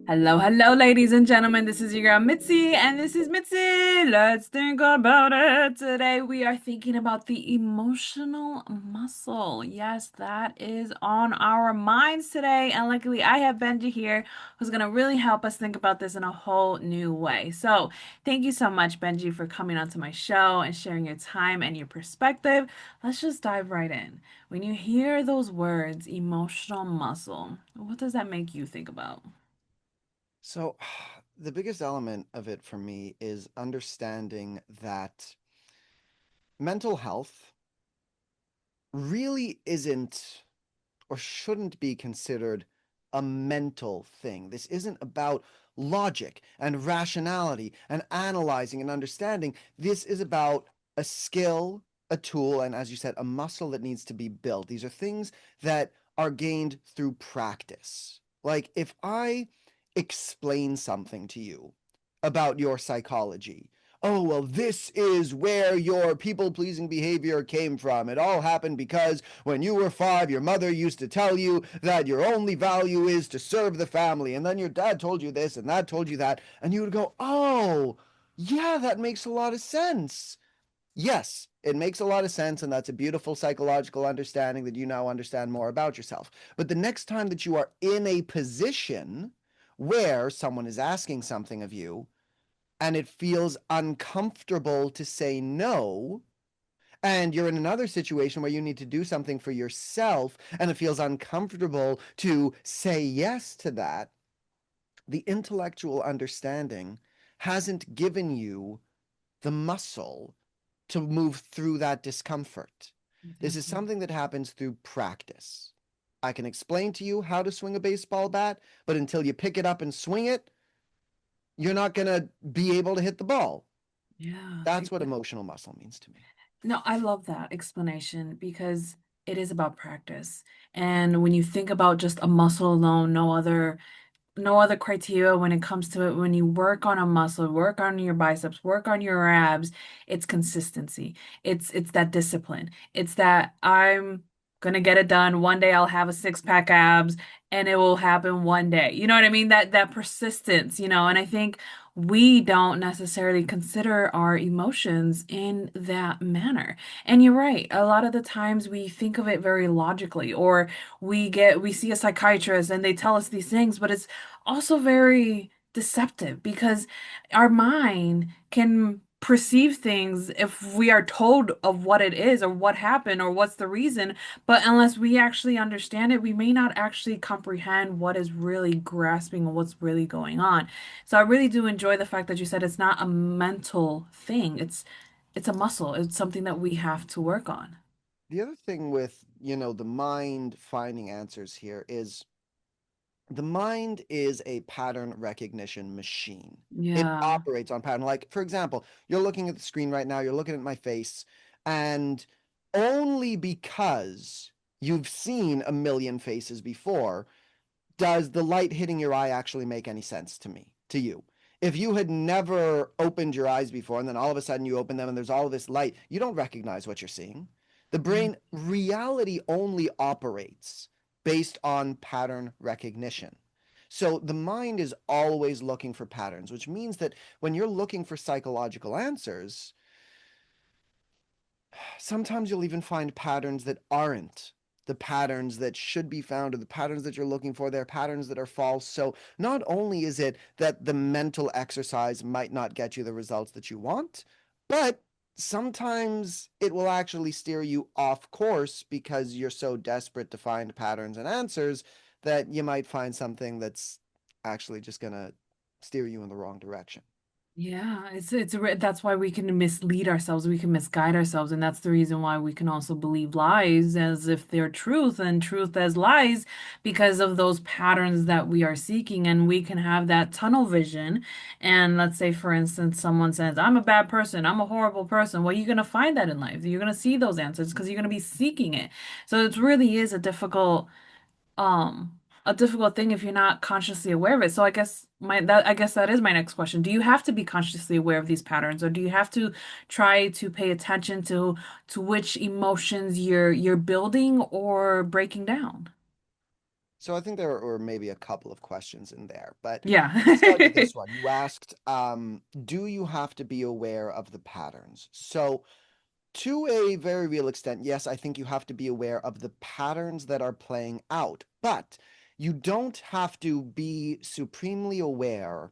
Hello, hello, ladies and gentlemen. This is your girl Mitzi, and this is Mitzi. Let's think about it. Today, we are thinking about the emotional muscle. Yes, that is on our minds today. And luckily, I have Benji here who's going to really help us think about this in a whole new way. So, thank you so much, Benji, for coming onto my show and sharing your time and your perspective. Let's just dive right in. When you hear those words, emotional muscle, what does that make you think about? So, the biggest element of it for me is understanding that mental health really isn't or shouldn't be considered a mental thing. This isn't about logic and rationality and analyzing and understanding. This is about a skill, a tool, and as you said, a muscle that needs to be built. These are things that are gained through practice. Like if I explain something to you about your psychology, oh, well, this is where your people pleasing behavior came from. It all happened because when you were 5, your mother used to tell you that your only value is to serve the family. And then your dad told you this and that told you that. And you would go, oh, yeah, that makes a lot of sense. Yes, it makes a lot of sense. And that's a beautiful psychological understanding that you now understand more about yourself. But the next time that you are in a position where someone is asking something of you, and it feels uncomfortable to say no, and you're in another situation where you need to do something for yourself and it feels uncomfortable to say yes to that, the intellectual understanding hasn't given you the muscle to move through that discomfort. This is Exactly. something that happens through practice. I can explain to you how to swing a baseball bat, but until you pick it up and swing it, you're not going to be able to hit the ball. Yeah. That's what emotional muscle means to me. No, I love that explanation because it is about practice. And when you think about just a muscle alone, no other criteria when it comes to it. When you work on a muscle, work on your biceps, work on your abs, it's consistency. It's that discipline. It's that I'm gonna get it done. One day I'll have a six-pack abs and it will happen one day. You know what I mean? That persistence, and I think we don't necessarily consider our emotions in that manner. And you're right. A lot of the times we think of it very logically, or we see a psychiatrist and they tell us these things, but it's also very deceptive because our mind can perceive things if we are told of what it is or what happened or what's the reason, but unless we actually understand it, we may not actually comprehend what is really grasping or what's really going on. So I really do enjoy the fact that you said it's not a mental thing. It's a muscle. It's something that we have to work on. The other thing with, the mind finding answers here is the mind is a pattern recognition machine. It Yeah. operates on pattern. Like, for example, you're looking at the screen right now, you're looking at my face, and only because you've seen a million faces before does the light hitting your eye actually make any sense to you. If you had never opened your eyes before and then all of a sudden you open them and there's all of this light, you don't recognize what you're seeing. The brain reality only operates based on pattern recognition. So the mind is always looking for patterns, which means that when you're looking for psychological answers, sometimes you'll even find patterns that aren't the patterns that should be found or the patterns that you're looking for. They're patterns that are false. So not only is it that the mental exercise might not get you the results that you want, but sometimes it will actually steer you off course because you're so desperate to find patterns and answers that you might find something that's actually just going to steer you in the wrong direction. Yeah, that's why we can mislead ourselves, we can misguide ourselves, and that's the reason why we can also believe lies as if they're truth and truth as lies because of those patterns that we are seeking, and we can have that tunnel vision. And let's say, for instance, someone says, "I'm a bad person, I'm a horrible person." Well, you're gonna find that in life. You're gonna see those answers because you're gonna be seeking it. So it really is um a difficult thing if you're not consciously aware of it. So I guess that is my next question. Do you have to be consciously aware of these patterns, or do you have to try to pay attention to which emotions you're building or breaking down? So I think there were maybe a couple of questions in there, but Yeah. let's start with this one. You asked, do you have to be aware of the patterns? So to a very real extent, yes, I think you have to be aware of the patterns that are playing out, but you don't have to be supremely aware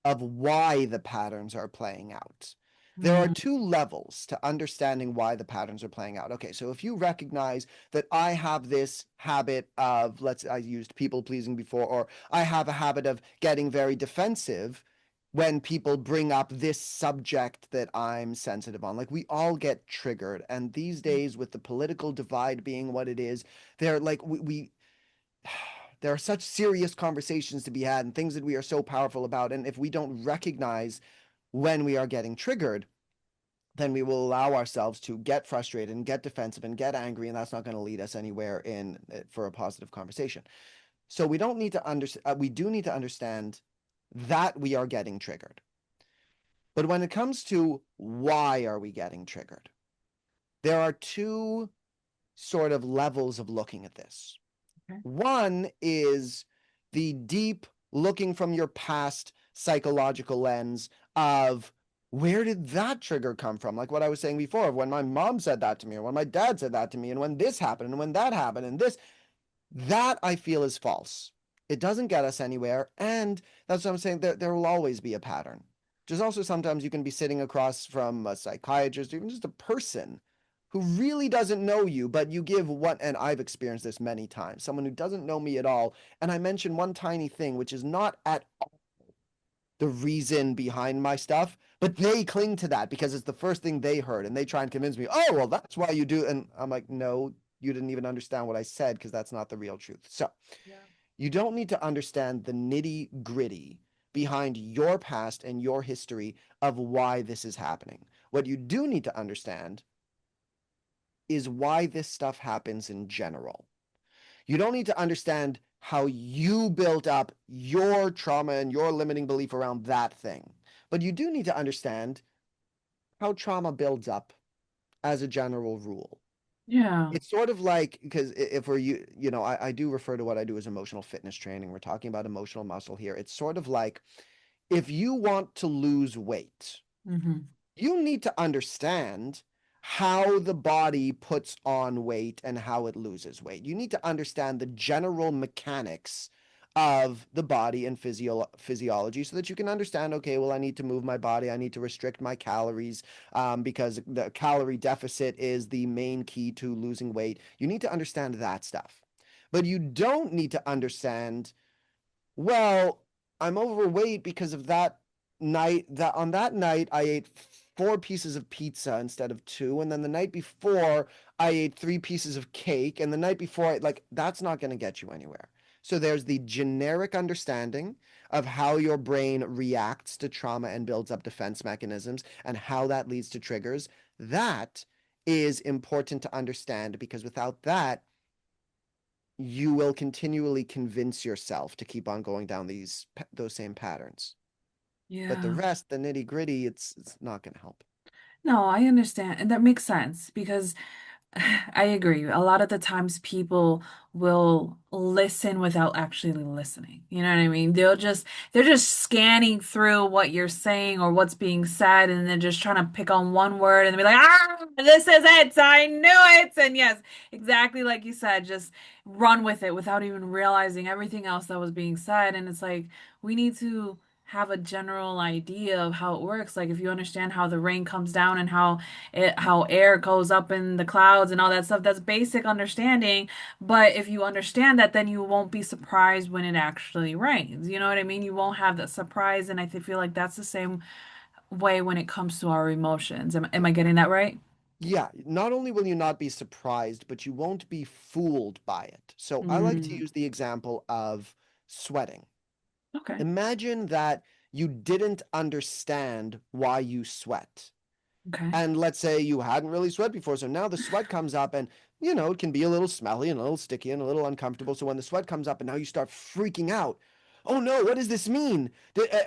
of why the patterns are playing out. There are Mm, two levels to understanding why the patterns are playing out. Okay, so if you recognize that I have this habit of, I used people pleasing before, or I have a habit of getting very defensive when people bring up this subject that I'm sensitive on. Like we all get triggered. And these days, with the political divide being what it is, they're like, we there are such serious conversations to be had and things that we are so powerful about. And if we don't recognize when we are getting triggered, then we will allow ourselves to get frustrated and get defensive and get angry, and that's not going to lead us anywhere in for a positive conversation. So we don't need to understand. We do need to understand that we are getting triggered. But when it comes to why are we getting triggered, there are two sort of levels of looking at this. okay. One is the deep looking from your past psychological lens of where did that trigger come from? Like what I was saying before, of when my mom said that to me, or when my dad said that to me, and when this happened, and when that happened, and this, that I feel is false. It doesn't get us anywhere. And that's what I'm saying. There will always be a pattern. Just also sometimes you can be sitting across from a psychiatrist, or even just a person who really doesn't know you, but you give what, and I've experienced this many times, someone who doesn't know me at all. And I mention one tiny thing, which is not at the reason behind my stuff, but they cling to that because it's the first thing they heard and they try and convince me, oh, well, that's why you do. And I'm like, no, you didn't even understand what I said because that's not the real truth. So Yeah. you don't need to understand the nitty gritty behind your past and your history of why this is happening. What you do need to understand is why this stuff happens in general. You don't need to understand how you built up your trauma and your limiting belief around that thing. But you do need to understand how trauma builds up as a general rule. Yeah. It's sort of like, because if we're, I do refer to what I do as emotional fitness training. We're talking about emotional muscle here. It's sort of like if you want to lose weight, Hmm. you need to understand how the body puts on weight and how it loses weight. You need to understand the general mechanics of the body and physiology so that you can understand, okay, well, I need to move my body. I need to restrict my calories because the calorie deficit is the main key to losing weight. You need to understand that stuff. But you don't need to understand, well, I'm overweight because of that night. That on that night I ate four pieces of pizza instead of two, and then the night before I ate three pieces of cake, and the night before that's not going to get you anywhere. So there's the generic understanding of how your brain reacts to trauma and builds up defense mechanisms and how that leads to triggers. That is important to understand because without that, you will continually convince yourself to keep on going down those same patterns. But the Yeah. rest, the nitty gritty, it's not going to help. No, I understand. And that makes sense because I agree. A lot of the times people will listen without actually listening. You know what I mean? They're just scanning through what you're saying or what's being said and they're just trying to pick on one word and be like, "Ah, this is it. I knew it." And yes, exactly like you said, just run with it without even realizing everything else that was being said. And it's like we need to have a general idea of how it works. Like if you understand how the rain comes down and how air goes up in the clouds and all that stuff. That's basic understanding. But if you understand that, then you won't be surprised when it actually rains. You know what I mean? You won't have that surprise. And feel like that's the same way when it comes to our emotions. Am I getting that right? Yeah, not only will you not be surprised, but you won't be fooled by it. So I like to Mm, use the example of sweating. okay. Imagine that you didn't understand why you sweat. Okay. And let's say you hadn't really sweat before. So now the sweat comes up and, it can be a little smelly and a little sticky and a little uncomfortable. So when the sweat comes up and now you start freaking out, oh no, what does this mean?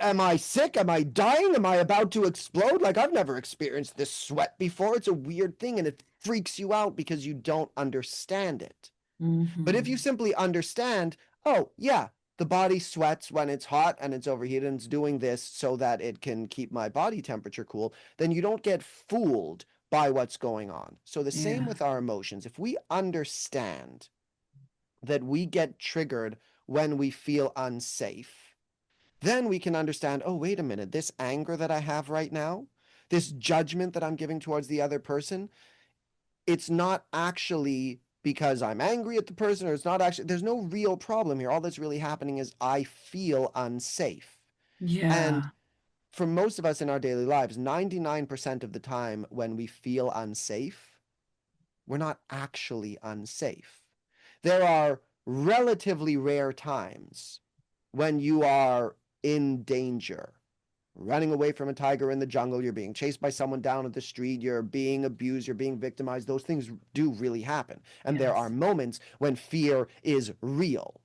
Am I sick? Am I dying? Am I about to explode? Like I've never experienced this sweat before. It's a weird thing and it freaks you out because you don't understand it. But if you Hmm. simply understand, oh, yeah, the body sweats when it's hot and it's overheated and it's doing this so that it can keep my body temperature cool, then you don't get fooled by what's going on. So the same Yeah. with our emotions. If we understand that we get triggered when we feel unsafe, then we can understand, oh, wait a minute, this anger that I have right now, this judgment that I'm giving towards the other person, it's not actually because I'm angry at the person, or it's not actually, there's no real problem here. All that's really happening is I feel unsafe. And Yeah. for most of us in our daily lives, 99% of the time when we feel unsafe, we're not actually unsafe. There are relatively rare times when you are in danger, running away from a tiger in the jungle, you're being chased by someone down at the street, you're being abused, you're being victimized. Those things do really happen. And there are Yes. moments when fear is real.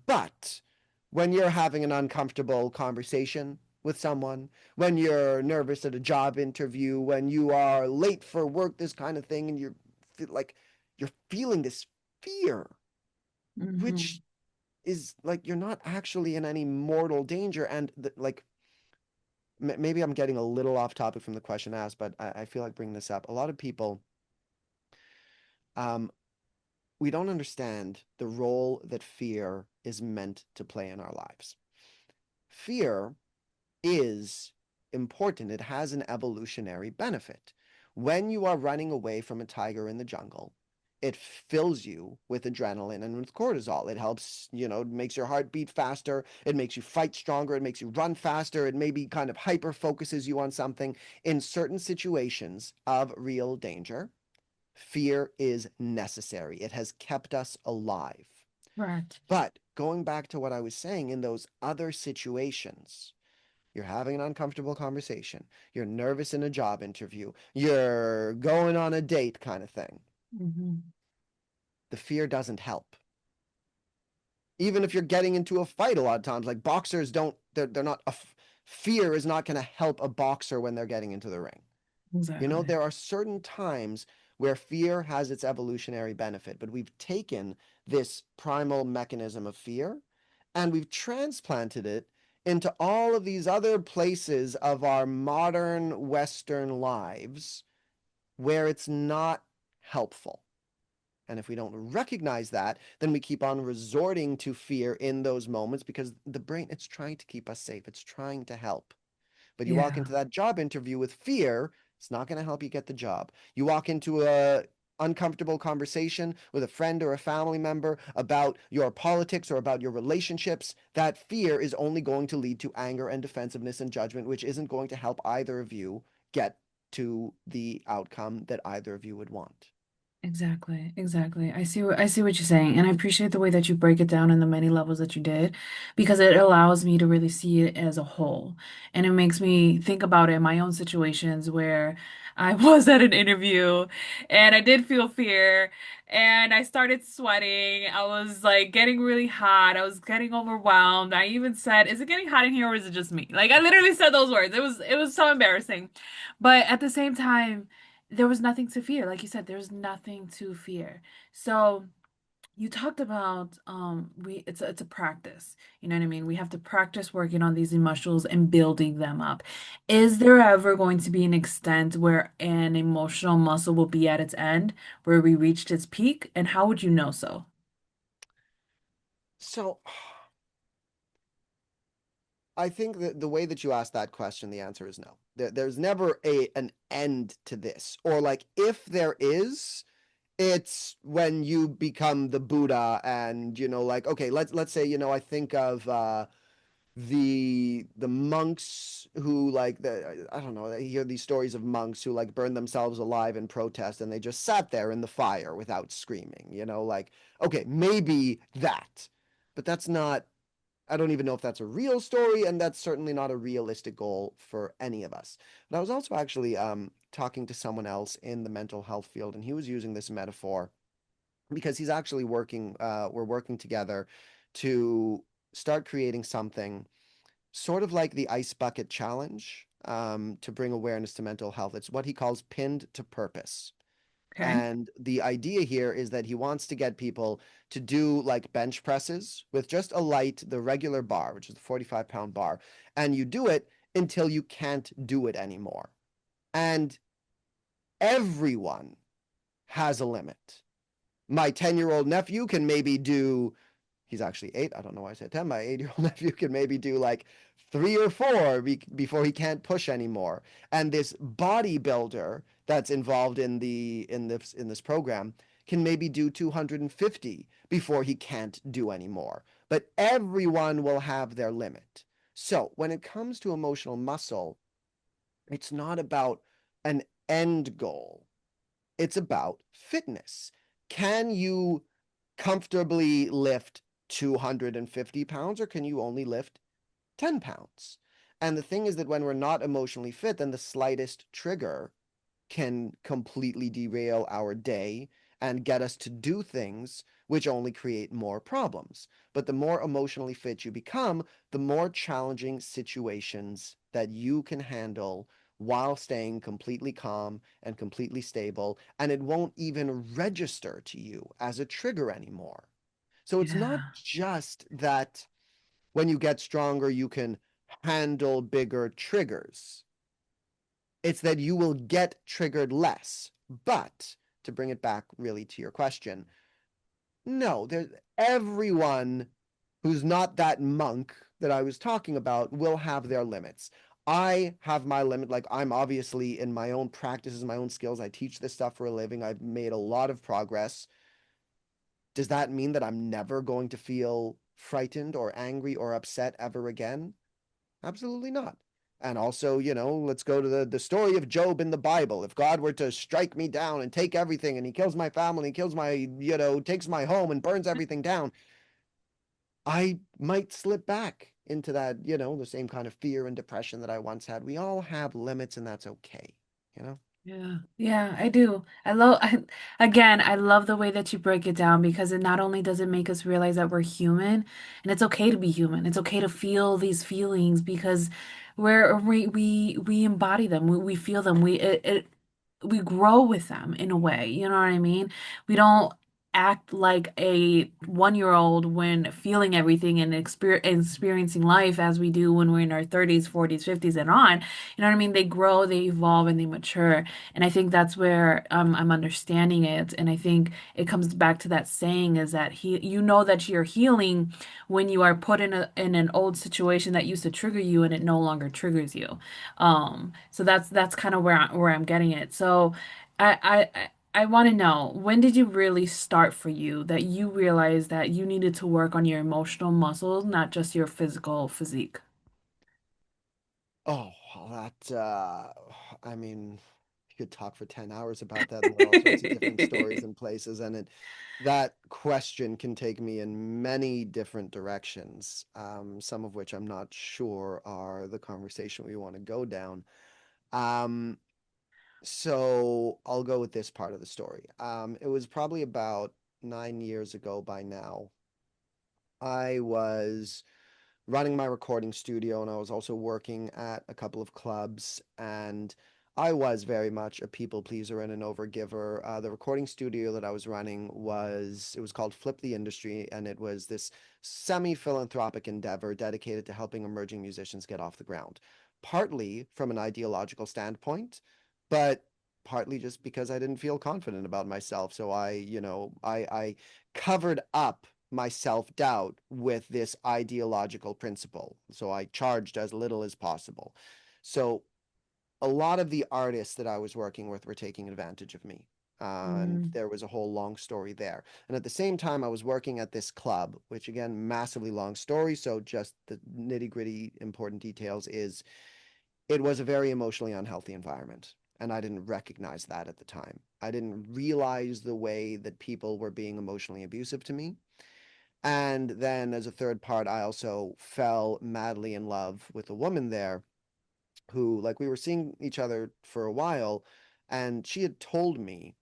But when you're having an uncomfortable conversation with someone, when you're nervous at a job interview, when you are late for work, this kind of thing, and you're like, you're feeling this fear, Hmm. which is like you're not actually in any mortal danger. And like maybe I'm getting a little off topic from the question asked, but I feel like bringing this up. A lot of people, um, we don't understand the role that fear is meant to play in our lives. Fear is important. It has an evolutionary benefit. When you are running away from a tiger in the jungle, it fills you with adrenaline and with cortisol. It helps, makes your heart beat faster. It makes you fight stronger. It makes you run faster. It maybe kind of hyper focuses you on something. In certain situations of real danger, fear is necessary. It has kept us alive. Correct. But going back to what I was saying, in those other situations, you're having an uncomfortable conversation. You're nervous in a job interview. You're going on a date kind of thing. Hmm. The fear doesn't help. Even if you're getting into a fight a lot of times, like boxers don't, they're not, fear is not going to help a boxer when they're getting into the ring. Exactly. There are certain times where fear has its evolutionary benefit, but we've taken this primal mechanism of fear and we've transplanted it into all of these other places of our modern Western lives where it's not helpful. And if we don't recognize that, then we keep on resorting to fear in those moments because the brain, it's trying to keep us safe. It's trying to help. But you walk Yeah. into that job interview with fear, it's not going to help you get the job. You walk into a uncomfortable conversation with a friend or a family member about your politics or about your relationships, that fear is only going to lead to anger and defensiveness and judgment, which isn't going to help either of you get to the outcome that either of you would want. Exactly, exactly. I see what you're saying, and I appreciate the way that you break it down in the many levels that you did, because it allows me to really see it as a whole. And it makes me think about it in my own situations where I was at an interview and I did feel fear and I started sweating. I was like getting really hot. I was getting overwhelmed. I even said, "Is it getting hot in here or is it just me?" Like I literally said those words. It was so embarrassing. But at the same time, there was nothing to fear. Like you said, there's nothing to fear. So you talked about it's a practice. You know what I mean? We have to practice working on these emotions and building them up. Is there ever going to be an extent where an emotional muscle will be at its end, where we reached its peak? And how would you know so? So I think that the way that you asked that question, the answer is no. There's never an end to this. Or like if there is, it's when you become the Buddha and like okay, let's say I think of the monks who like the I don't know, I hear these stories of monks who like burned themselves alive in protest and they just sat there in the fire without screaming, like okay, maybe that. But that's not, I don't even know if that's a real story, and that's certainly not a realistic goal for any of us. But I was also actually talking to someone else in the mental health field, and he was using this metaphor because he's actually working, we're working together to start creating something sort of like the ice bucket challenge, to bring awareness to mental health. It's what he calls pinned to purpose. Okay. And the idea here is that he wants to get people to do like bench presses with just a light, the regular bar, which is the 45-pound bar, and you do it until you can't do it anymore. And everyone has a limit. My 10-year-old nephew can maybe do, he's actually 8. I don't know why I said 10. My 8-year-old nephew can maybe do like 3 or 4 before he can't push anymore. And this bodybuilder that's involved in this program can maybe do 250 before he can't do anymore. But everyone will have their limit. So when it comes to emotional muscle, it's not about an end goal. It's about fitness. Can you comfortably lift 250 pounds, or can you only lift 10 pounds? And the thing is that when we're not emotionally fit, then the slightest trigger can completely derail our day and get us to do things which only create more problems. But the more emotionally fit you become, the more challenging situations that you can handle while staying completely calm and completely stable, and it won't even register to you as a trigger anymore. So it's not Yeah. just that when you get stronger, you can handle bigger triggers. It's that you will get triggered less. But to bring it back really to your question, no, there's everyone who's not that monk that I was talking about will have their limits. I have my limit. Like, I'm obviously in my own practices, my own skills. I teach this stuff for a living. I've made a lot of progress. Does that mean that I'm never going to feel frightened or angry or upset ever again? Absolutely not. And also, let's go to the story of Job in the Bible. If God were to strike me down and take everything, and he kills my family, he kills my, takes my home and burns everything down, I might slip back into that, the same kind of fear and depression that I once had. We all have limits, and that's okay, you know? Yeah, yeah, I do. Again, I love the way that you break it down because it not only does it make us realize that we're human and it's okay to be human. It's okay to feel these feelings because we embody them. We feel them. We grow with them in a way. You know what I mean? We don't act like a 1-year-old when feeling everything and experiencing life as we do when we're in our 30s, 40s, 50s and on. You know what I mean? They grow, they evolve, and they mature. And I think that's where I'm understanding it. And I think it comes back to that saying is that you know that you're healing when you are put in an old situation that used to trigger you and it no longer triggers you. So that's kind of where I'm getting it. So I want to know, when did you really start for you that you realized that you needed to work on your emotional muscles, not just your physical physique? Oh, well, I mean, you could talk for 10 hours about that, and there are all sorts of different stories and places, and that question can take me in many different directions, some of which I'm not sure are the conversation we want to go down. Um, so I'll go with this part of the story. It was probably about 9 years ago by now. I was running my recording studio, and I was also working at a couple of clubs, and I was very much a people pleaser and an overgiver. The recording studio that I was running it was called Flip the Industry, and it was this semi-philanthropic endeavor dedicated to helping emerging musicians get off the ground. Partly from an ideological standpoint, but partly just because I didn't feel confident about myself. So I covered up my self doubt with this ideological principle. So I charged as little as possible. So a lot of the artists that I was working with were taking advantage of me. And Mm, there was a whole long story there. And at the same time, I was working at this club, which again, massively long story. So just the nitty gritty important details is it was a very emotionally unhealthy environment. And I didn't recognize that at the time. I didn't realize the way that people were being emotionally abusive to me. And then as a third part, I also fell madly in love with a woman there who, like, we were seeing each other for a while, and she had told me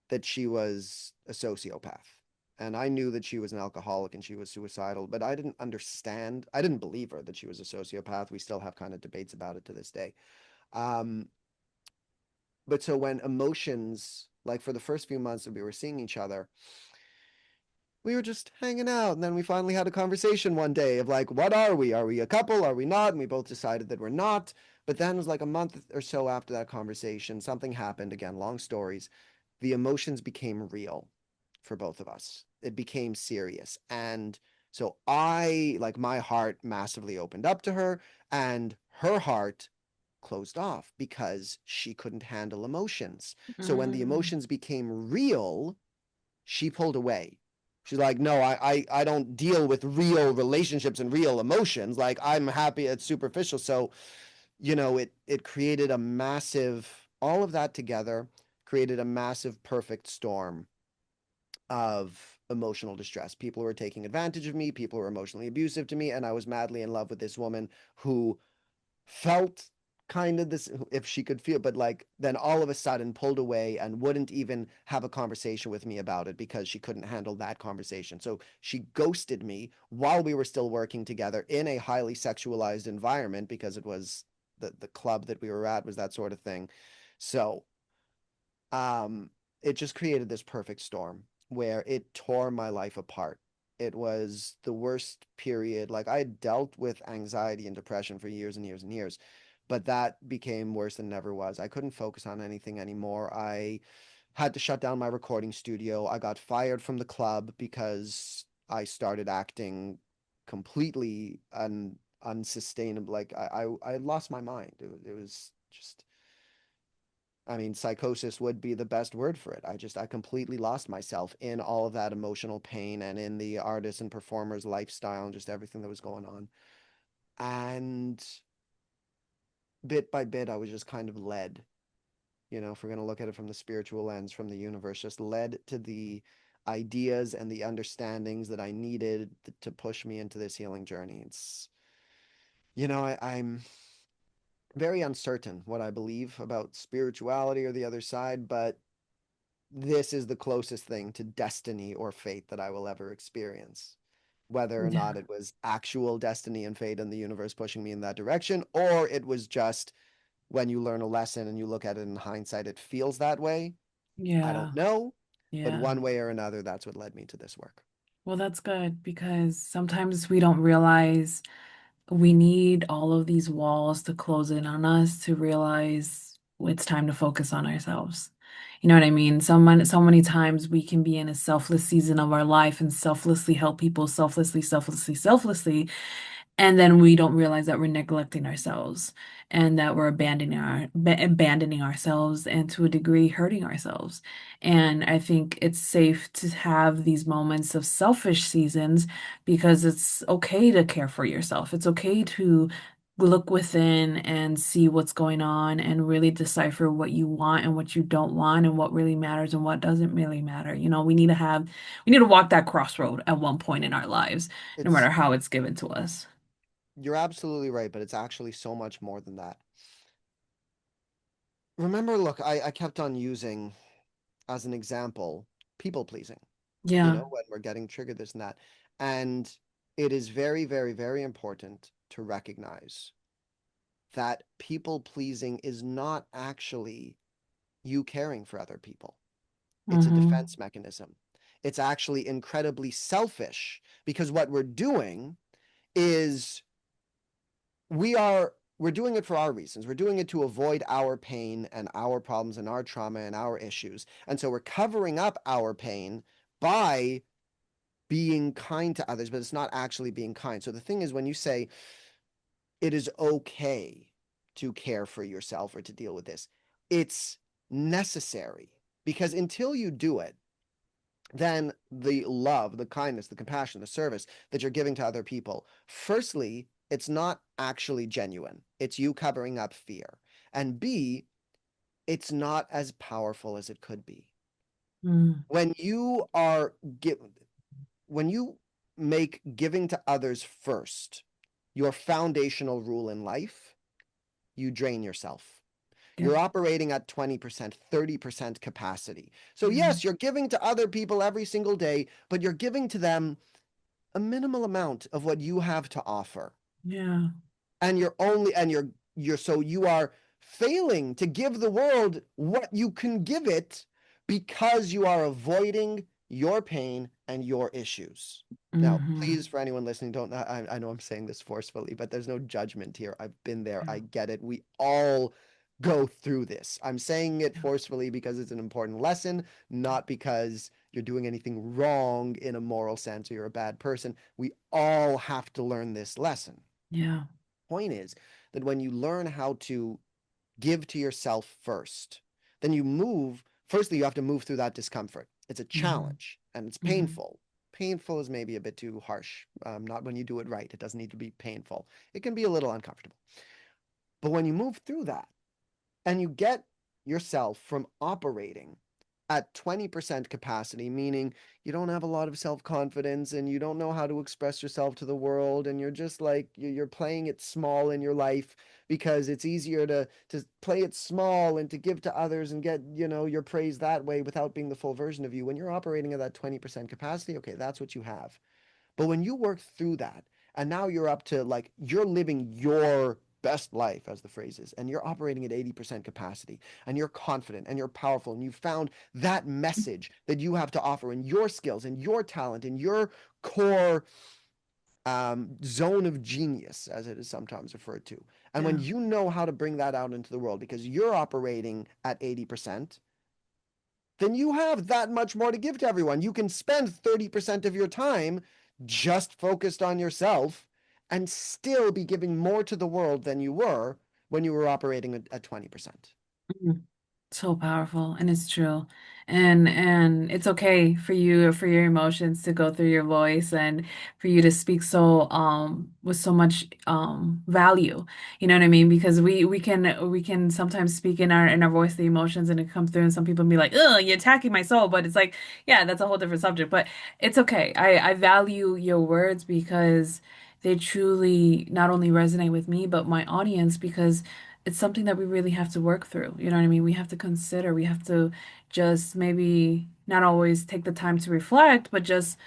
that she was a sociopath. And I knew that she was an alcoholic and she was suicidal, but I didn't understand. I didn't believe her that she was a sociopath. We still have kind of debates about it to this day. Um, But so when emotions, like for the first few months that we were seeing each other, we were just hanging out. And then we finally had a conversation one day of like, what are we? Are we a couple? Are we not? And we both decided that we're not. But then it was like a month or so after that conversation, something happened. Again, long stories. The emotions became real for both of us. It became serious. And so like, my heart massively opened up to her, and her heart closed off because she couldn't handle emotions. So when the Mm. emotions became real, she pulled away. She's like, no, I don't deal with real relationships and real emotions. Like, I'm happy it's superficial. So, it created a massive, all of that together created a massive perfect storm of emotional distress. People were taking advantage of me, people were emotionally abusive to me, and I was madly in love with this woman who felt kind of this, if she could feel, but like then all of a sudden pulled away and wouldn't even have a conversation with me about it because she couldn't handle that conversation. So she ghosted me while we were still working together in a highly sexualized environment, because it was the club that we were at was that sort of thing. So um it just created this perfect storm where it tore my life apart. It was the worst period. Like, I had dealt with anxiety and depression for years and years and years, but that became worse than it ever was. I couldn't focus on anything anymore. I had to shut down my recording studio. I got fired from the club because I started acting completely unsustainable. Like, I lost my mind. It was just, I mean, psychosis would be the best word for it. I completely lost myself in all of that emotional pain and in the artist and performer's lifestyle and just everything that was going on. And bit by bit, I was just kind of led, if we're going to look at it from the spiritual lens, from the universe, just led to the ideas and the understandings that I needed to push me into this healing journey. I'm very uncertain what I believe about spirituality or the other side, but this is the closest thing to destiny or fate that I will ever experience. Whether or not Yeah. it was actual destiny and fate and the universe pushing me in that direction, or it was just when you learn a lesson and you look at it in hindsight, it feels that way. I don't Yeah. know, but Yeah. one way or another, that's what led me to this work. Well, that's good because sometimes we don't realize we need all of these walls to close in on us to realize it's time to focus on ourselves. You know what I mean? So many times we can be in a selfless season of our life and selflessly help people selflessly, and then we don't realize that we're neglecting ourselves and that we're abandoning ourselves and to a degree hurting ourselves. And I think it's safe to have these moments of selfish seasons because it's okay to care for yourself. It's okay to look within and see what's going on and really decipher what you want and what you don't want and what really matters and what doesn't really matter. We need to walk that crossroad at one point in our lives, no It's matter how it's given to us. You're absolutely right, but it's actually so much more than that. Remember, look, I kept on using as an example people pleasing, Yeah. when we're getting triggered, this and that. And it is very, very, very important to recognize that people pleasing is not actually you caring for other people. It's a Mm-hmm. defense mechanism. It's actually incredibly selfish because what we're doing is we're doing it for our reasons. We're doing it to avoid our pain and our problems and our trauma and our issues. And so we're covering up our pain by being kind to others, but it's not actually being kind. So the thing is, when you say it is okay to care for yourself or to deal with this, it's necessary, because until you do it, then the love, the kindness, the compassion, the service that you're giving to other people, firstly, it's not actually genuine. It's you covering up fear. And B, it's not as powerful as it could be. Mm. When you are when you make giving to others first your foundational rule in life, you drain yourself. Yep. You're operating at 20%, 30% capacity. So, Yeah. yes, you're giving to other people every single day, but you're giving to them a minimal amount of what you have to offer. Yeah. And you're only, and you're, so you are failing to give the world what you can give it because you are avoiding your pain and your issues. Now, Hmm. please, for anyone listening, don't, I know I'm saying this forcefully, but there's no judgment here. I've been there. Yeah. I get it. We all go through this. I'm saying it Yeah. forcefully because it's an important lesson, not because you're doing anything wrong in a moral sense or you're a bad person. We all have to learn this lesson. Yeah. Point is that when you learn how to give to yourself first, then you move. Firstly, you have to move through that discomfort. It's a Hmm. challenge and it's Hmm. painful. Painful is maybe a bit too harsh. Not when you do it right. It doesn't need to be painful. It can be a little uncomfortable. But when you move through that, and you get yourself from operating at 20% capacity, meaning you don't have a lot of self confidence and you don't know how to express yourself to the world, and you're just like, you're playing it small in your life because it's easier to play it small and to give to others and get, your praise that way without being the full version of you. When you're operating at that 20% capacity, okay, that's what you have. But when you work through that, and now you're up to like, you're living your best life, as the phrase is, and you're operating at 80% capacity, and you're confident and you're powerful, and you found that message that you have to offer, and your skills and your talent and your core zone of genius, as it is sometimes referred to. And when Yeah. you know how to bring that out into the world because you're operating at 80%, then you have that much more to give to everyone. You can spend 30% of your time just focused on yourself and still be giving more to the world than you were when you were operating at 20%. Mhm. So powerful, and it's true. And it's okay for you, for your emotions to go through your voice, and for you to speak so with so much value. You know what I mean? Because we can sometimes speak in our voice the emotions, and it comes through, and some people be like, "Ugh, you're attacking my soul." But it's like, yeah, that's a whole different subject. But it's okay. I value your words because they truly not only resonate with me, but my audience, because it's something that we really have to work through. You know what I mean? We have to consider, we have to just maybe not always take the time to reflect, but just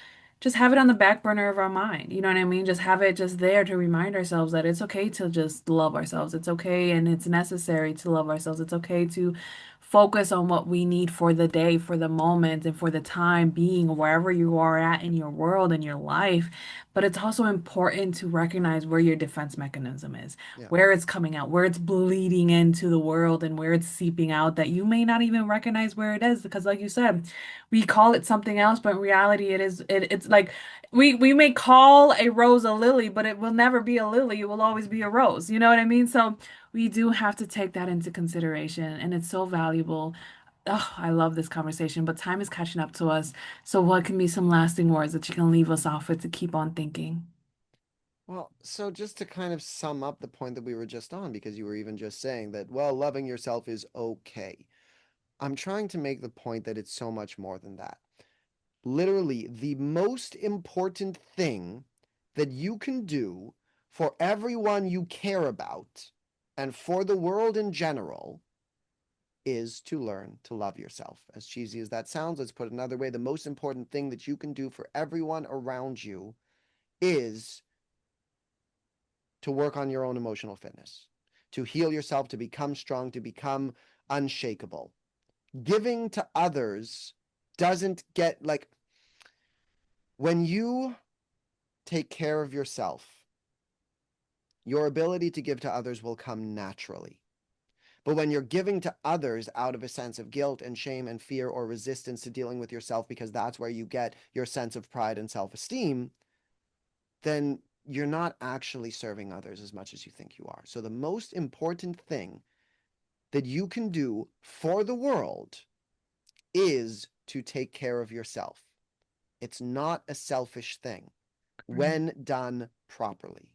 have it on the back burner of our mind. You know what I mean? Just have it just there to remind ourselves that it's okay to just love ourselves. It's okay and it's necessary to love ourselves. It's okay to focus on what we need for the day, for the moment, and for the time being, wherever you are at in your world and your life. But it's also important to recognize where your defense mechanism is, Yeah. where it's coming out, where it's bleeding into the world, and where it's seeping out that you may not even recognize where it is. Because, like you said, we call it something else, but in reality, it's like we may call a rose a lily, but it will never be a lily. It will always be a rose. You know what I mean? So we do have to take that into consideration, and it's so valuable. Oh, I love this conversation, but time is catching up to us. So, what can be some lasting words that you can leave us off with to keep on thinking? Well, so just to kind of sum up the point that we were just on, because you were even just saying that, well, loving yourself is okay. I'm trying to make the point that it's so much more than that. Literally, the most important thing that you can do for everyone you care about and for the world in general is to learn to love yourself. As cheesy as that sounds, let's put it another way. The most important thing that you can do for everyone around you is to work on your own emotional fitness, to heal yourself, to become strong, to become unshakable. Giving to others doesn't get like when you take care of yourself, your ability to give to others will come naturally. But when you're giving to others out of a sense of guilt and shame and fear or resistance to dealing with yourself, because that's where you get your sense of pride and self esteem, then you're not actually serving others as much as you think you are. So, the most important thing that you can do for the world is to take care of yourself. It's not a selfish thing Right. when done properly.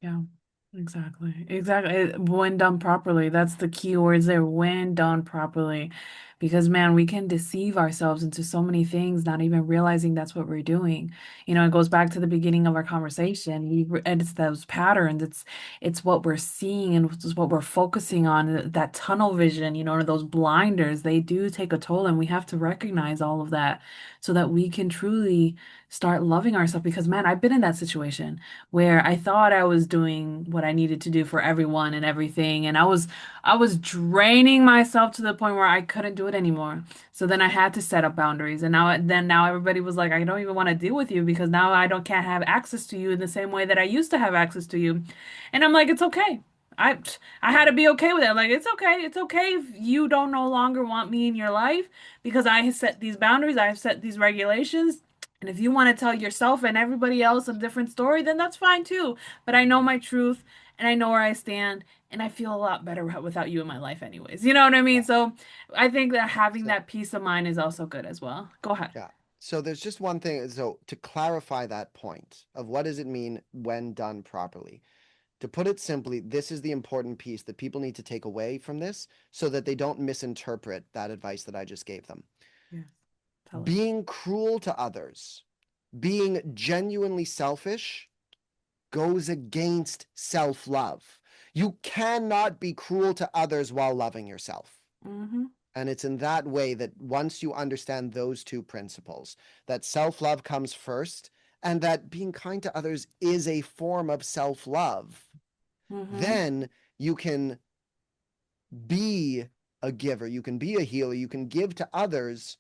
Yeah, exactly. Exactly. When done properly, that's the key words there. When done properly. because man, we can deceive ourselves into so many things, not even realizing that's what we're doing. It goes back to the beginning of our conversation. And it's those patterns. It's what we're seeing and it's what we're focusing on. That tunnel vision, or those blinders, they do take a toll, and we have to recognize all of that so that we can truly start loving ourselves. Because man, I've been in that situation where I thought I was doing what I needed to do for everyone and everything, and I was draining myself to the point where I couldn't do it anymore. So then I had to set up boundaries. And now everybody was like, I don't even want to deal with you because now I don't can't have access to you in the same way that I used to have access to you. And I'm like, it's okay. I I had to be okay with it. Like, it's okay. It's okay if you don't no longer want me in your life because I have set these boundaries, I have set these regulations. And if you want to tell yourself and everybody else a different story, then that's fine too. But I know my truth and I know where I stand and I feel a lot better without you in my life anyways. You know what I mean? Yeah. So I think that having So that peace of mind is also good as well. Go ahead. yeah. So there's just one thing. So to clarify that point of what does it mean when done properly? To put it simply, this is the important piece that people need to take away from this so that they don't misinterpret that advice that I just gave them. Yes. Tell us. Being cruel to others, being genuinely selfish goes against self love. You cannot be cruel to others while loving yourself. Mm-hmm. And it's in that way that once you understand those two principles, that self love comes first and that being kind to others is a form of self love, Mm-hmm. then you can be a giver, you can be a healer, you can give to others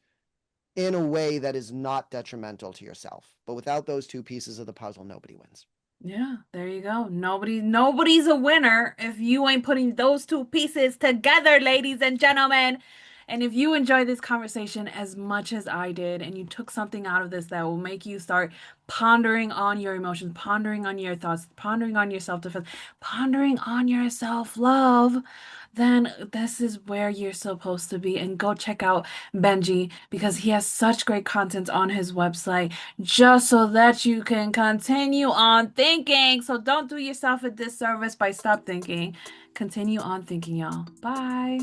in a way that is not detrimental to yourself. But without those two pieces of the puzzle, nobody wins. Yeah, there you go. Nobody's a winner if you ain't putting those two pieces together, ladies and gentlemen. And if you enjoy this conversation as much as I did, and you took something out of this that will make you start pondering on your emotions, pondering on your thoughts, pondering on your self-defense, pondering on your self-love, then this is where you're supposed to be. And go check out Benji because he has such great content on his website just so that you can continue on thinking. So don't do yourself a disservice by stop thinking. Continue on thinking, y'all. Bye.